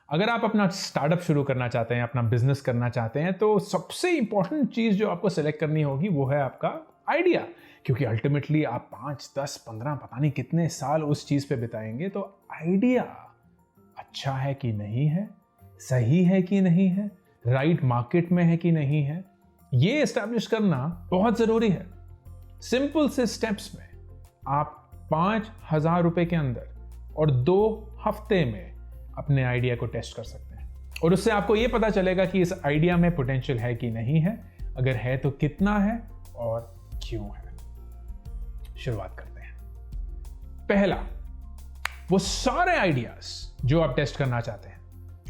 अगर आप अपना स्टार्टअप शुरू करना चाहते हैं, अपना बिजनेस करना चाहते हैं, तो सबसे इंपॉर्टेंट चीज जो आपको सेलेक्ट करनी होगी वो है आपका आइडिया, क्योंकि अल्टीमेटली आप 5, 10, 15 पता नहीं कितने साल उस चीज पे बिताएंगे। तो आइडिया अच्छा है कि नहीं है, सही है कि नहीं है, राइट मार्केट में है कि नहीं है, ये एस्टैब्लिश करना बहुत जरूरी है। सिंपल से स्टेप्स में आप 5,000 रुपए के अंदर और 2 हफ्ते में अपने आइडिया को टेस्ट कर सकते हैं, और उससे आपको यह पता चलेगा कि इस आइडिया में पोटेंशियल है कि नहीं है, अगर है तो कितना है और क्यों है। शुरुआत करते हैं। पहला, वो सारे आइडियाज जो आप टेस्ट करना चाहते हैं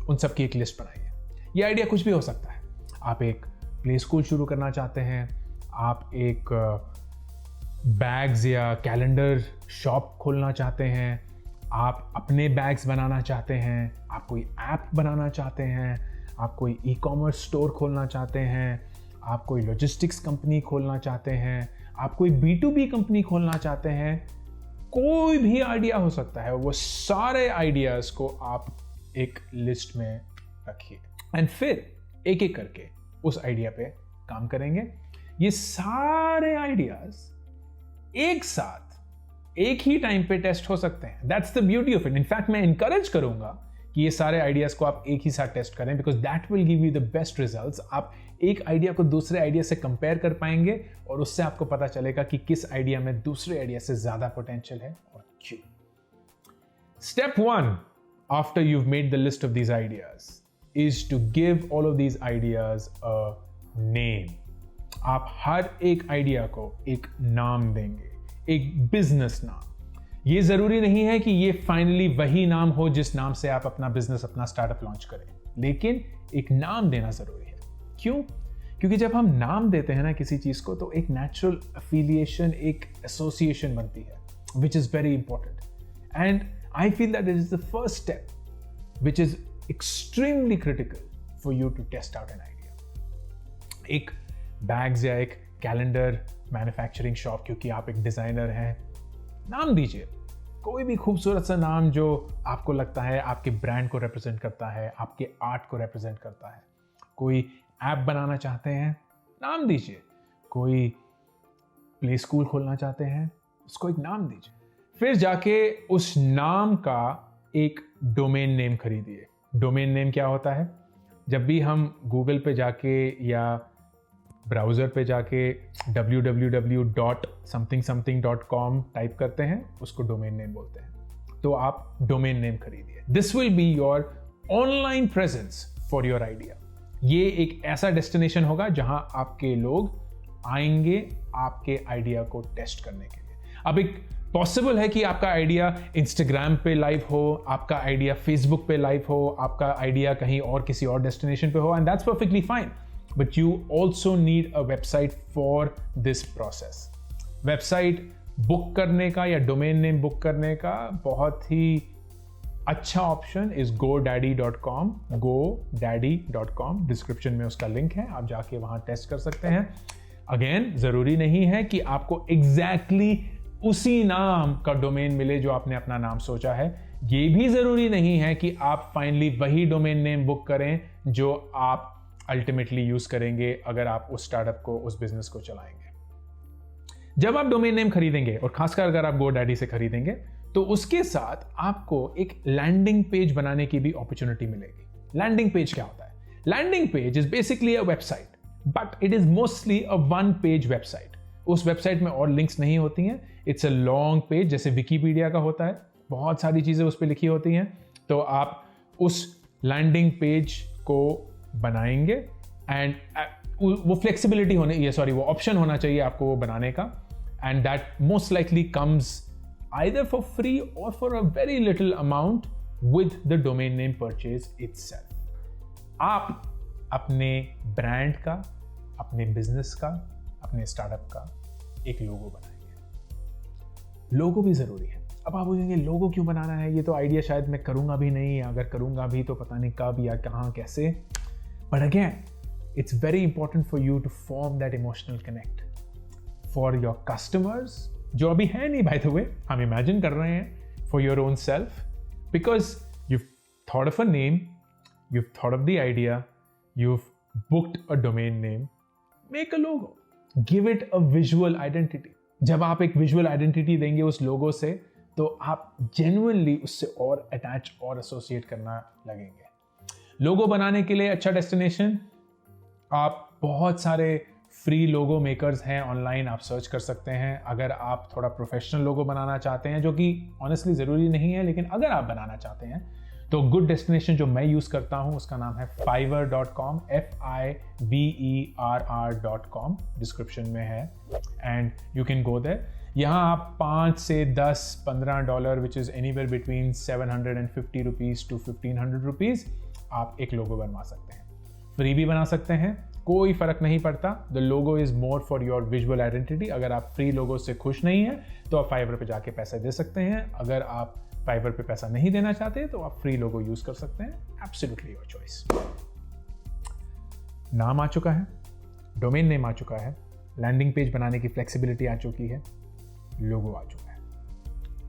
उन सब की एक लिस्ट बनाइए। ये आइडिया कुछ भी हो सकता है। आप एक प्ले स्कूल शुरू करना चाहते हैं, आप एक बैग्स या कैलेंडर शॉप खोलना चाहते हैं, आप अपने बैग्स बनाना चाहते हैं, आप कोई ऐप बनाना चाहते हैं, आप कोई ई-कॉमर्स स्टोर खोलना चाहते हैं, आप कोई लॉजिस्टिक्स कंपनी खोलना चाहते हैं, आप कोई B2B कंपनी खोलना चाहते हैं, कोई भी आइडिया हो सकता है। वो सारे आइडियाज को आप एक लिस्ट में रखिए एंड फिर एक एक करके उस आइडिया पे काम करेंगे। ये सारे आइडियाज एक साथ एक ही टाइम पे टेस्ट हो सकते हैं। That's the beauty of it. In fact मैं इंकरेज करूंगा कि ये सारे आइडियाज को आप एक ही साथ टेस्ट करें, because that will give you the best results. आप एक आइडिया को दूसरे आइडिया से कंपेयर कर पाएंगे और उससे आपको पता चलेगा कि किस आइडिया में दूसरे आइडिया से ज्यादा पोटेंशियल है और क्यों। Step 1 after you've made the list of these ideas is to give all of these ideas a name. आप हर एक आइडिया को एक नाम देंगे, एक बिजनेस नाम। ये जरूरी नहीं है कि ये फाइनली वही नाम हो जिस नाम से आप अपना बिजनेस, अपना स्टार्टअप लॉन्च करें, लेकिन एक नाम देना जरूरी है। क्यों? क्योंकि जब हम नाम देते हैं ना किसी चीज को, तो एक नेचुरल एफिलिएशन, एक एसोसिएशन बनती है, which is very important. And I feel that it is the first step which is extremely critical for you to test out an idea. एक बैग्स या एक कैलेंडर मैन्युफैक्चरिंग शॉप, क्योंकि आप एक designer हैं, नाम दीजिए कोई भी खूबसूरत सा नाम जो आपको लगता है आपके ब्रांड को रिप्रेजेंट करता है, आपके आर्ट को रिप्रेजेंट करता है। कोई ऐप बनाना चाहते हैं, नाम दीजिए। कोई प्ले स्कूल खोलना चाहते हैं, उसको एक नाम दीजिए। फिर जाके उस नाम का एक डोमेन नेम खरीदिए। डोमेन नेम क्या होता है? जब भी हम गूगल पे जाके या ब्राउज़र पे जाके www.something.com टाइप करते हैं, उसको डोमेन नेम बोलते हैं। तो आप डोमेन नेम खरीदिए। This will be your online presence for your idea. ये एक ऐसा डेस्टिनेशन होगा जहां आपके लोग आएंगे आपके आइडिया को टेस्ट करने के लिए। अब एक पॉसिबल है कि आपका आइडिया इंस्टाग्राम पे लाइव हो, आपका आइडिया फेसबुक पे लाइव हो, आपका आइडिया कहीं और किसी और डेस्टिनेशन पे हो, and that's perfectly fine, but you also need a website for this process. Website book करने का या डोमेन नेम बुक करने का बहुत ही अच्छा option is GoDaddy.com। GoDaddy.com, description में उसका लिंक है, आप जाके वहां टेस्ट कर सकते हैं। अगेन, जरूरी नहीं है कि आपको एग्जैक्टली उसी नाम का डोमेन मिले जो आपने अपना नाम सोचा है। ये भी जरूरी नहीं है कि आप फाइनली वही डोमेन नेम बुक करें जो आप अल्टीमेटली यूज करेंगे अगर आप उस स्टार्टअप को, उस बिजनेस को चलाएंगे। जब आप डोमेन नेम खरीदेंगे, और खासकर अगर आप GoDaddy से खरीदेंगे, तो उसके साथ आपको एक लैंडिंग पेज बनाने की भी अपॉर्चुनिटी मिलेगी। लैंडिंग पेज क्या होता है? Landing page is basically a website, but it is mostly a one page website. उस वेबसाइट में और लिंक्स नहीं होती हैं। इट्स अ लॉन्ग पेज, जैसे विकिपीडिया का होता है, बहुत सारी चीजें उस पर लिखी होती हैं। तो आप उस लैंडिंग पेज को बनाएंगे एंड वो फ्लेक्सिबिलिटी वो ऑप्शन होना चाहिए आपको वो बनाने का, and that most likely comes either for free और for a very little amount with the domain name purchase itself. आप अपने ब्रांड का, अपने बिजनेस का, अपने स्टार्टअप का एक लोगो बनाएंगे। लोगो भी जरूरी है। अब आप बोलेंगे लोगो क्यों बनाना है, ये तो आइडिया शायद मैं करूंगा भी नहीं, या अगर करूंगा भी तो पता नहीं कब या कहां कैसे। But again, it's very important for you to form that emotional connect for your customers, जो अभी है नहीं, बाय द वे, हम इमेजिन कर रहे हैं, for your own self, because you thought of a name, you've thought of the idea, you've booked a domain name, make a logo, give it a visual identity. जब आप एक visual identity देंगे उस logo से, तो आप genuinely उससे और attach और associate करना लगेंगे। लोगो बनाने के लिए अच्छा डेस्टिनेशन, आप बहुत सारे फ्री लोगो मेकर्स हैं ऑनलाइन, आप सर्च कर सकते हैं। अगर आप थोड़ा प्रोफेशनल लोगो बनाना चाहते हैं, जो कि ऑनेस्टली ज़रूरी नहीं है, लेकिन अगर आप बनाना चाहते हैं तो गुड डेस्टिनेशन जो मैं यूज़ करता हूँ उसका नाम है fiverr.com, fiverr.com, डिस्क्रिप्शन में है, and you can go there. यहाँ आप 5 से 10, $15, which is anywhere between 750 rupees to 1500 rupees, आप एक लोगो बनवा सकते हैं। फ्री भी बना सकते हैं, कोई फर्क नहीं पड़ता। The logo is more for your visual identity. अगर आप फ्री लोगो से खुश नहीं हैं तो आप फाइवर पे जाके पैसे दे सकते हैं। अगर आप फाइवर पे पैसा नहीं देना चाहते तो आप फ्री लोगो यूज कर सकते हैं। Absolutely your choice. नाम आ चुका है, डोमेन नेम आ चुका है, लैंडिंग पेज बनाने की फ्लेक्सिबिलिटी आ चुकी है, लोगो आ चुका है।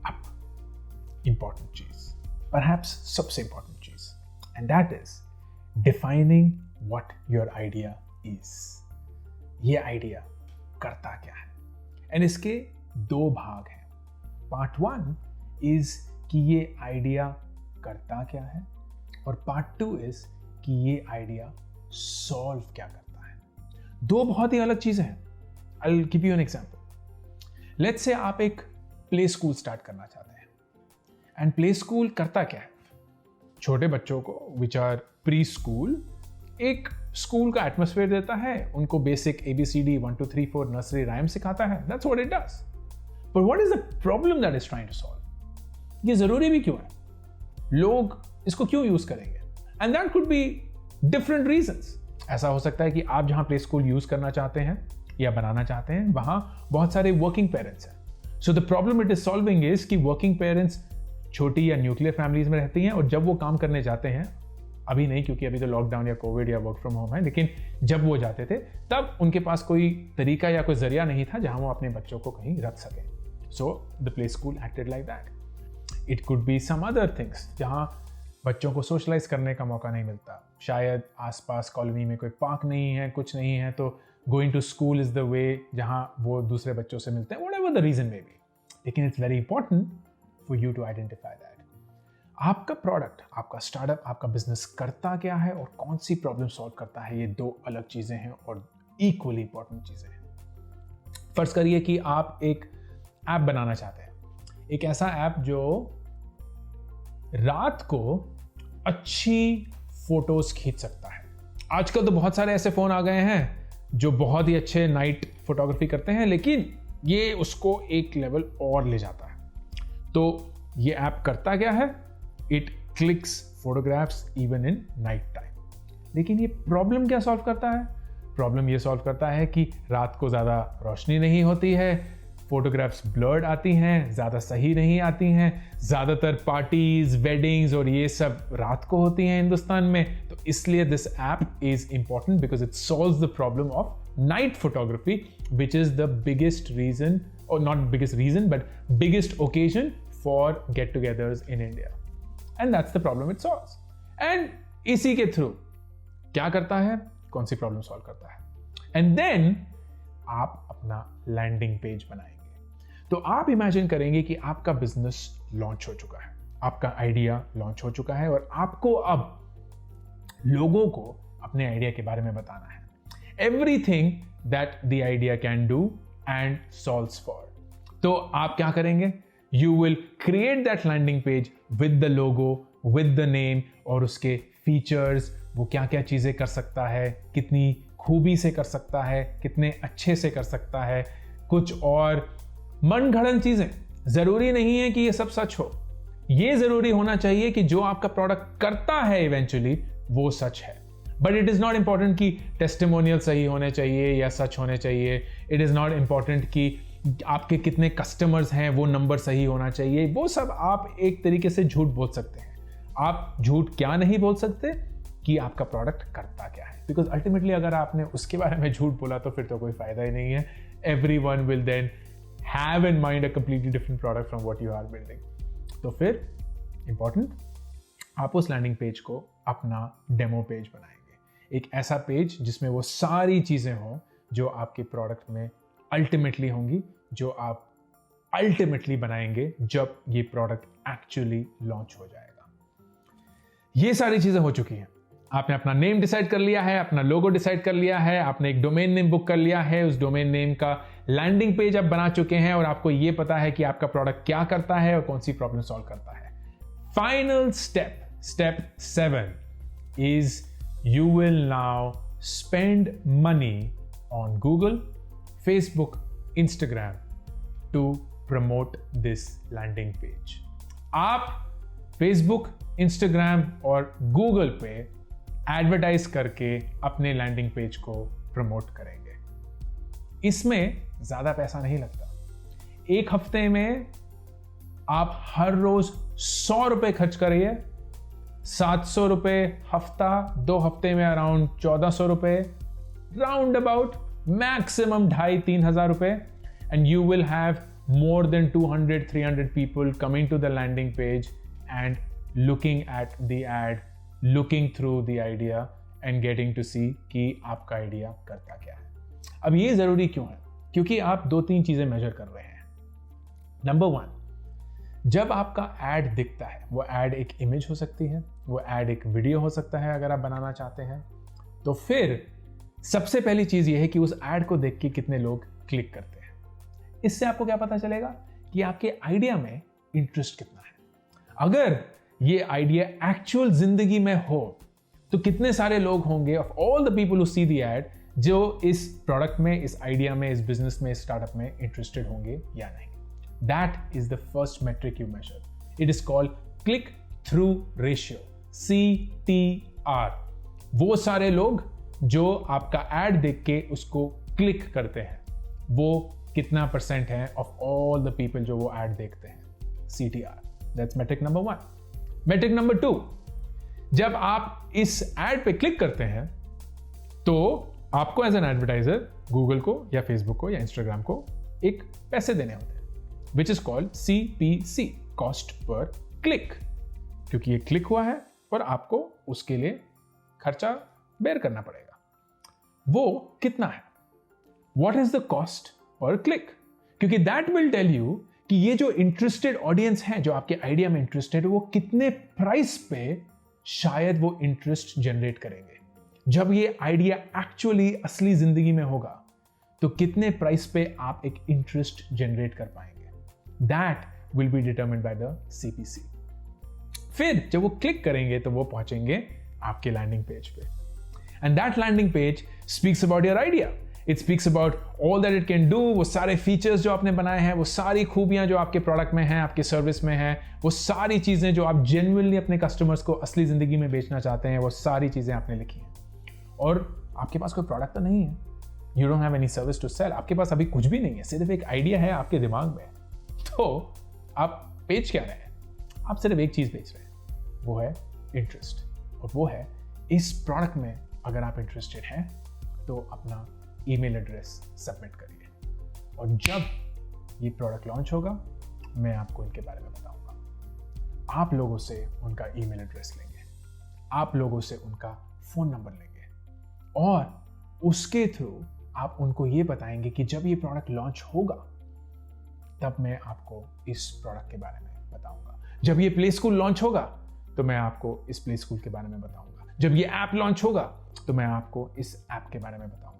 अब इंपॉर्टेंट चीज, परहैप्स सबसे इंपॉर्टेंट चीज, and that is defining what your idea is. ये आइडिया करता क्या है, एंड इसके 2 भाग हैं। पार्ट 1 इज कि ये आइडिया करता क्या है, और पार्ट 2 इज कि ये आइडिया सॉल्व क्या करता है। 2 बहुत ही अलग चीजें हैं। I will give you an example. Let's say आप एक प्ले स्कूल स्टार्ट करना चाहते हैं, एंड प्ले स्कूल करता क्या है? छोटे बच्चों को विच आर प्री स्कूल एक स्कूल का एटमॉस्फेयर देता है, उनको बेसिक ABCD 1 2 3 4 नर्सरी राइम सिखाता है। That's what it does. But what is the problem that is trying to solve? ये जरूरी भी क्यों है? लोग इसको क्यों यूज करेंगे? And that could be different reasons. ऐसा हो सकता है कि आप जहां प्ले स्कूल यूज करना चाहते हैं या बनाना चाहते हैं वहां बहुत सारे वर्किंग पेरेंट्स हैं। So the problem it is solving is कि वर्किंग पेरेंट्स छोटी या न्यूक्लियर फैमिलीज में रहती हैं, और जब वो काम करने जाते हैं, अभी नहीं क्योंकि अभी तो लॉकडाउन या कोविड या वर्क फ्रॉम होम है, लेकिन जब वो जाते थे तब उनके पास कोई तरीका या कोई जरिया नहीं था जहां वो अपने बच्चों को कहीं रख सके। So the play school acted like that. It could be some other things जहां बच्चों को सोशलाइज करने का मौका नहीं मिलता। शायद आसपास कॉलोनी में कोई पार्क नहीं है, कुछ नहीं है, तो going to school is the way जहां वो दूसरे बच्चों से मिलते हैं, whatever the reason may be. लेकिन it's very important for you to identify that. आपका प्रोडक्ट, आपका स्टार्टअप, आपका बिजनेस करता क्या है और कौन सी प्रॉब्लम सॉल्व करता है, ये 2 अलग चीजें हैं और इक्वली इंपॉर्टेंट चीजें हैं। फर्ज करिए कि आप एक ऐप बनाना चाहते हैं, एक ऐसा ऐप जो रात को अच्छी फोटोज खींच सकता है। आजकल तो बहुत सारे ऐसे फोन आ गए हैं जो बहुत ही अच्छे नाइट फोटोग्राफी करते हैं, लेकिन ये उसको एक लेवल और ले जाता है। तो ये ऐप करता क्या है? It clicks photographs even in night time. लेकिन ये प्रॉब्लम क्या सॉल्व करता है? प्रॉब्लम ये सॉल्व करता है कि रात को ज़्यादा रोशनी नहीं होती है, फोटोग्राफ्स ब्लर्ड आती हैं, ज़्यादा सही नहीं आती हैं। ज़्यादातर पार्टीज, वेडिंग्स और ये सब रात को होती हैं हिंदुस्तान में, तो इसलिए this app is important because it solves the problem of night photography, which is the biggest reason, और not biggest reason but biggest occasion for get togethers in India. And that's the problem it solves. And इसी के through क्या करता है? कौन सी problem solve करता है? And then आप अपना लैंडिंग पेज बनाएंगे। तो आप इमेजिन करेंगे कि आपका बिजनेस लॉन्च हो चुका है, आपका आइडिया लॉन्च हो चुका है, और आपको अब लोगों को अपने आइडिया के बारे में बताना है। Everything that the idea can do and solves for. तो आप क्या करेंगे? You will create that landing page with the logo, with the name, और उसके फीचर्स, वो क्या क्या चीज़ें कर सकता है, कितनी खूबी से कर सकता है, कितने अच्छे से कर सकता है, कुछ और मनगढ़ंत चीज़ें। ज़रूरी नहीं है कि ये सब सच हो, ये ज़रूरी होना चाहिए कि जो आपका प्रोडक्ट करता है इवेंचुअली वो सच है। But it is not important कि टेस्टिमोनियल सही होने चाहिए या सच होने चाहिए। इट इज़ नॉट इंपॉर्टेंट कि आपके कितने कस्टमर्स हैं वो नंबर सही होना चाहिए। वो सब आप एक तरीके से झूठ बोल सकते हैं। आप झूठ क्या नहीं बोल सकते? कि आपका प्रोडक्ट करता क्या है। बिकॉज अल्टीमेटली अगर आपने उसके बारे में झूठ बोला तो फिर तो कोई फायदा ही नहीं है। Everyone will then have in mind a completely different product from what you are building. तो फिर इंपॉर्टेंट, आप उस लैंडिंग पेज को अपना डेमो पेज बनाएंगे। एक ऐसा पेज जिसमें वो सारी चीज़ें हों जो आपके प्रोडक्ट में अल्टीमेटली होंगी, जो आप अल्टीमेटली बनाएंगे जब ये प्रोडक्ट एक्चुअली लॉन्च हो जाएगा। ये सारी चीज़ें हो चुकी हैं। आपने अपना नेम डिसाइड कर लिया है, अपना लोगो डिसाइड कर लिया है, आपने एक डोमेन नेम बुक कर लिया है, उस डोमेन नेम का लैंडिंग पेज आप बना चुके हैं और आपको ये पता है कि आपका प्रोडक्ट क्या करता है और कौन सी प्रॉब्लम सॉल्व करता है। Final step, step 7 is you will now spend money on Google, Facebook, Instagram to promote this landing page. आप फेसबुक, इंस्टाग्राम और गूगल पे एडवर्टाइज करके अपने लैंडिंग पेज को प्रमोट करेंगे। इसमें ज्यादा पैसा नहीं लगता। एक हफ्ते में आप हर रोज 100 रुपए खर्च करिए, 700 रुपए हफ्ता, 2 हफ्ते में अराउंड 1400 रुपए, राउंड अबाउट मैक्सिमम 2,500-3 हजार रुपए, and you will have more than 200-300 people coming to the landing page and looking at the ad, looking through the idea and getting to see कि आपका आइडिया करता क्या है। अब ये जरूरी क्यों है? क्योंकि आप 2-3 चीजें मेजर कर रहे हैं। नंबर 1, जब आपका एड दिखता है, वो एड एक इमेज हो सकती है, वो एड एक वीडियो हो सकता है अगर आप बनाना चाहते हैं, तो फिर सबसे पहली चीज ये है कि उस एड को देख के कितने लोग क्लिक करते हैं। इससे आपको क्या पता चलेगा कि आपके आइडिया में इंटरेस्ट कितना है। अगर ये आइडिया एक्चुअल जिंदगी में हो तो कितने सारे लोग होंगे of all the people who see the ad जो इस प्रोडक्ट में, इस आइडिया में, इस बिजनेस में, इस स्टार्टअप में इंटरेस्टेड होंगे या नहीं। That is the first metric you measure. It is called click through ratio, CTR। वो सारे लोग जो आपका एड देख के उसको क्लिक करते हैं, वो कितना परसेंट है ऑफ ऑल द पीपल जो वो एड देखते हैं, CTR। That's metric number 1। Metric number 2, जब आप इस एड पे क्लिक करते हैं तो आपको एज एन एडवर्टाइजर गूगल को या फेसबुक को या इंस्टाग्राम को एक पैसे देने होते हैं, which is called CPC, cost per click, क्योंकि ये क्लिक हुआ है और आपको उसके लिए खर्चा बेयर करना पड़ेगा। वो कितना है? What is the cost per click? क्योंकि दैट विल टेल यू कि ये जो इंटरेस्टेड ऑडियंस है, जो आपके आइडिया में इंटरेस्टेड है, वो कितने प्राइस पे शायद वो इंटरेस्ट जनरेट करेंगे। जब ये आइडिया एक्चुअली असली जिंदगी में होगा तो कितने प्राइस पे आप एक इंटरेस्ट जनरेट कर पाएंगे। That will be determined by the CPC। फिर जब वो क्लिक करेंगे तो वो पहुंचेंगे आपके लैंडिंग पेज पे, and that landing page speaks about your idea. It speaks about all that it can do, वो सारे फीचर्स जो आपने बनाए हैं, वो सारी खूबियां जो आपके प्रोडक्ट में हैं, आपके सर्विस में हैं, वो सारी चीजें जो आप जेन्युइनली अपने कस्टमर्स को असली जिंदगी में बेचना चाहते हैं, वो सारी चीजें आपने लिखी हैं। और आपके पास कोई प्रोडक्ट तो नहीं है, you don't have any service to sell, आपके पास अभी कुछ भी नहीं है, सिर्फ एक आइडिया है आपके दिमाग में। तो आप बेच क्या रहे हैं? आप सिर्फ एक चीज बेच रहे हैं, वो है इंटरेस्ट, और वो है इस प्रोडक्ट में अगर आप इंटरेस्टेड हैं तो अपना ईमेल एड्रेस सबमिट करिए, और जब ये प्रोडक्ट लॉन्च होगा मैं आपको इनके बारे में बताऊंगा। आप लोगों से उनका ईमेल एड्रेस लेंगे, आप लोगों से उनका फोन नंबर लेंगे, और उसके थ्रू आप उनको ये बताएंगे कि जब ये प्रोडक्ट लॉन्च होगा तब मैं आपको इस प्रोडक्ट के बारे में बताऊंगा। जब ये प्ले स्कूल लॉन्च होगा तो मैं आपको इस प्ले स्कूल के बारे में बताऊंगा। जब ये ऐप लॉन्च होगा तो मैं आपको इस ऐप के बारे में बताऊंगा।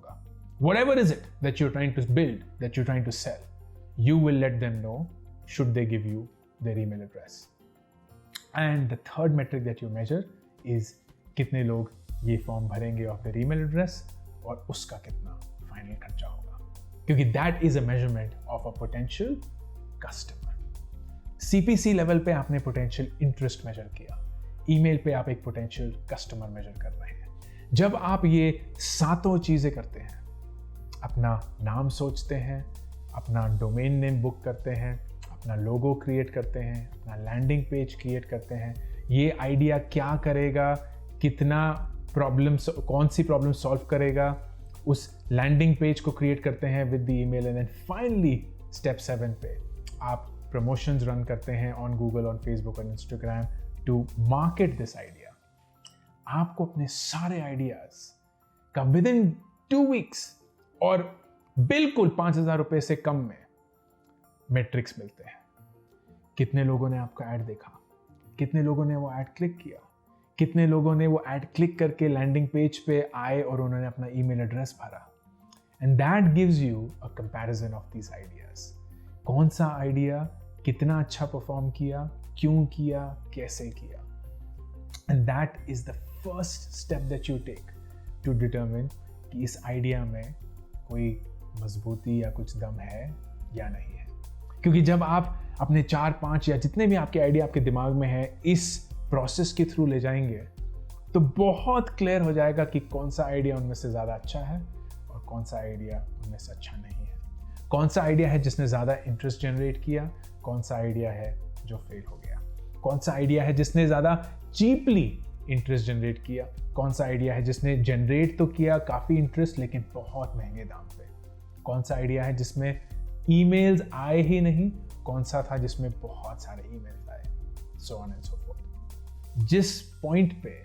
Whatever is it that you're trying to build, that you're trying to sell, you will let them know should they give you their email address. And the third metric that you measure is कितने लोग ये form भरेंगे of their email address और उसका कितना final खर्चा होगा, क्योंकि that is a measurement of a potential customer. CPC level पे आपने पोटेंशियल इंटरेस्ट मेजर किया, ईमेल पे आप एक पोटेंशियल कस्टमर मेजर कर रहे हैं। जब आप ये सातों चीजें करते हैं, अपना नाम सोचते हैं, अपना डोमेन नेम बुक करते हैं, अपना लोगो क्रिएट करते हैं, अपना लैंडिंग पेज क्रिएट करते हैं, ये आइडिया क्या करेगा, कितना प्रॉब्लम्स, कौन सी प्रॉब्लम सॉल्व करेगा, उस लैंडिंग पेज को क्रिएट करते हैं with the email, and then finally step 7 पे आप प्रमोशंस रन करते हैं ऑन गूगल, ऑन फेसबुक और Instagram to market this idea, आपको अपने सारे आइडियाज का विद इन 2 वीक्स और बिल्कुल 5,000 रुपए से कम में मेट्रिक्स मिलते हैं। कितने लोगों ने आपका ऐड देखा, कितने लोगों ने वो ऐड क्लिक किया, कितने लोगों ने वो ऐड क्लिक करके लैंडिंग पेज पे आए और उन्होंने अपना ईमेल एड्रेस भरा। And that gives you a comparison of these ideas. कौन सा आइडिया कितना अच्छा परफॉर्म किया, क्यों किया, कैसे किया। And that is the first step that you take to determine कि इस आइडिया में कोई मजबूती या कुछ दम है या नहीं है। क्योंकि जब आप अपने 4-5 या जितने भी आपके आइडिया आपके दिमाग में है इस प्रोसेस के थ्रू ले जाएंगे तो बहुत क्लियर हो जाएगा कि कौन सा आइडिया उनमें से ज़्यादा अच्छा है और कौन सा आइडिया उनमें से अच्छा नहीं है। कौन सा आइडिया है जिसने ज़्यादा इंटरेस्ट जनरेट किया, कौन सा आइडिया है जो फेल हो गया, कौन सा आइडिया है जिसने ज़्यादा चीपली इंटरेस्ट जनरेट किया, कौन सा आइडिया है जिसने जनरेट तो किया काफ़ी इंटरेस्ट लेकिन बहुत महंगे दाम पे, कौन सा आइडिया है जिसमें ईमेल्स आए ही नहीं, कौन सा था जिसमें बहुत सारे ईमेल्स आए, so on and so fourth. जिस पॉइंट पे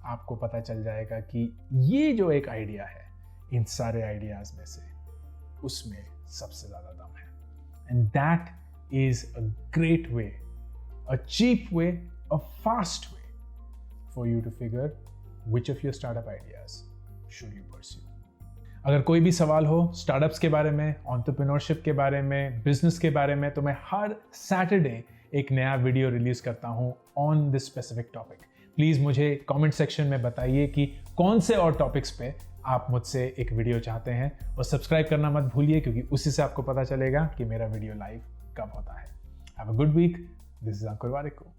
आपको पता चल जाएगा कि ये जो एक आइडिया है इन सारे आइडियाज में से उसमें सबसे ज्यादा दम है, and that is a great way, a cheap way, a fast way for you to figure which of your startup ideas should you pursue. अगर कोई भी सवाल हो स्टार्टअप्स के बारे में, एंटरप्रेन्योरशिप के बारे में, बिजनेस के बारे में, तो मैं हर सैटरडे एक नया वीडियो रिलीज करता हूं on this specific topic. Please मुझे कमेंट सेक्शन में बताइए कि कौन से और टॉपिक्स पे आप मुझसे एक वीडियो चाहते हैं, और सब्सक्राइब करना मत भूलिए क्योंकि उसी से आपको पता चलेगा कि मेरा वीडियो लाइव कब होता है। Have a good week. This is Ankur Warikoo.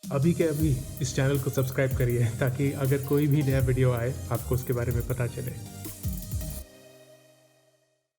अभी के अभी इस चैनल को सब्सक्राइब करिए ताकि अगर कोई भी नया वीडियो आए आपको उसके बारे में पता चले।